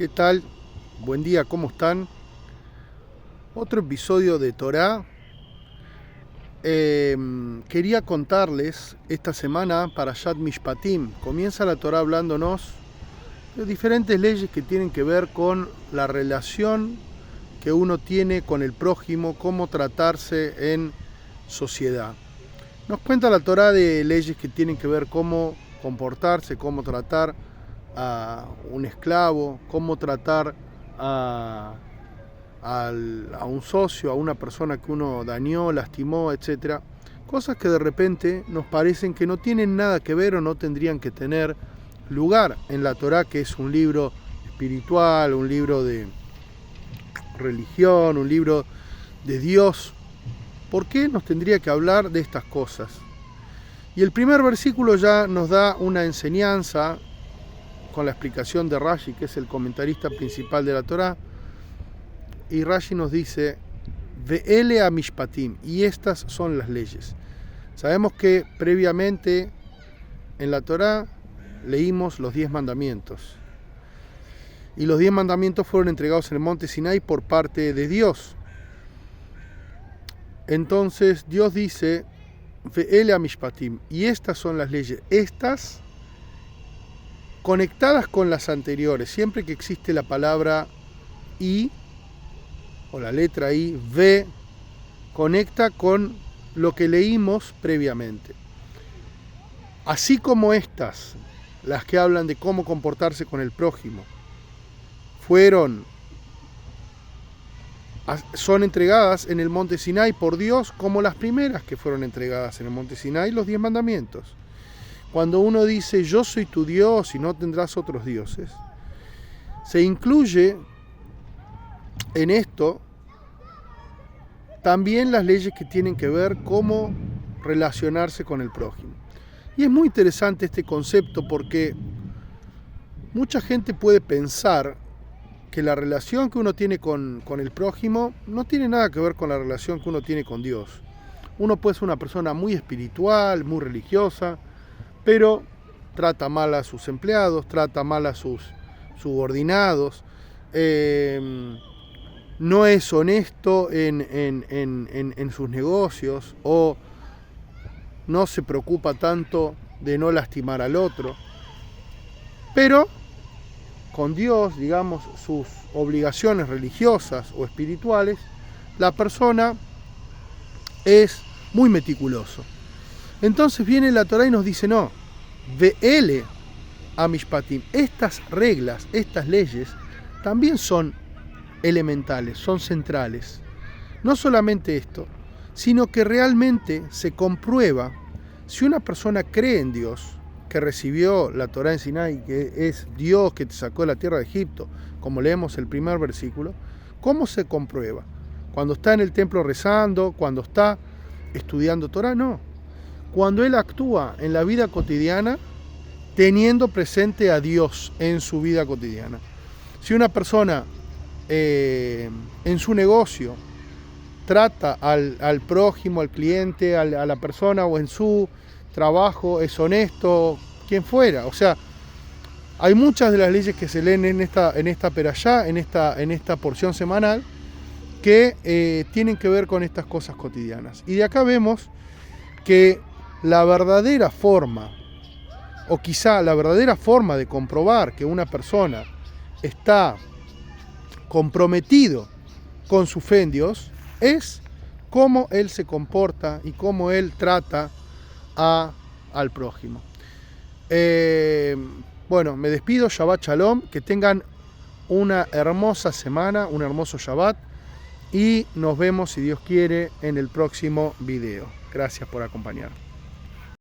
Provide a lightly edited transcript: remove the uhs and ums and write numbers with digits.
¿Qué tal? Buen día, ¿cómo están? Otro episodio de Torá. Quería contarles esta semana Parashat Mishpatim. Comienza la Torá hablándonos de diferentes leyes que tienen que ver con la relación que uno tiene con el prójimo, cómo tratarse en sociedad. Nos cuenta la Torá de leyes que tienen que ver cómo comportarse, cómo tratar a un esclavo, cómo tratar a un socio, a una persona que uno dañó, lastimó, etc. Cosas que de repente nos parecen que no tienen nada que ver o no tendrían que tener lugar en la Torá, que es un libro espiritual, un libro de religión, un libro de Dios. ¿Por qué nos tendría que hablar de estas cosas? Y el primer versículo ya nos da una enseñanza con la explicación de Rashi, que es el comentarista principal de la Torá. Y Rashi nos dice, Ve'ele a Mishpatim, y estas son las leyes. Sabemos que previamente en la Torá leímos los 10 mandamientos. Y los 10 mandamientos fueron entregados en el monte Sinai por parte de Dios. Entonces Dios dice, Ve'ele a Mishpatim, y estas son las leyes. Estas conectadas con las anteriores, siempre que existe la palabra I, o la letra I, V, conecta con lo que leímos previamente. Así como estas, las que hablan de cómo comportarse con el prójimo, son entregadas en el monte Sinai por Dios, como las primeras que fueron entregadas en el monte Sinai, los 10 mandamientos. Cuando uno dice, yo soy tu Dios y no tendrás otros dioses, se incluye en esto también las leyes que tienen que ver cómo relacionarse con el prójimo. Y es muy interesante este concepto porque mucha gente puede pensar que la relación que uno tiene con el prójimo no tiene nada que ver con la relación que uno tiene con Dios. Uno puede ser una persona muy espiritual, muy religiosa, pero trata mal a sus empleados, trata mal a sus subordinados, no es honesto en sus negocios, o no se preocupa tanto de no lastimar al otro. Pero con Dios, digamos, sus obligaciones religiosas o espirituales, la persona es muy meticuloso. Entonces viene la Torá y nos dice, no, Ve'ele a Mishpatim, estas reglas, estas leyes, también son elementales, son centrales. No solamente esto, sino que realmente se comprueba si una persona cree en Dios, que recibió la Torá en Sinai, que es Dios que te sacó de la tierra de Egipto, como leemos el primer versículo. ¿Cómo se comprueba? ¿Cuando está en el templo rezando? ¿Cuando está estudiando Torá? No. Cuando él actúa en la vida cotidiana, teniendo presente a Dios en su vida cotidiana. Si una persona en su negocio trata al prójimo, al cliente, a la persona, o en su trabajo es honesto, quien fuera. O sea, hay muchas de las leyes que se leen en esta perashá, en esta porción semanal, que tienen que ver con estas cosas cotidianas. Y de acá vemos que la verdadera forma, o quizá la verdadera forma de comprobar que una persona está comprometido con su fe en Dios, es cómo él se comporta y cómo él trata al prójimo. Bueno, me despido, Shabbat Shalom, que tengan una hermosa semana, un hermoso Shabbat, y nos vemos, si Dios quiere, en el próximo video. Gracias por acompañarme.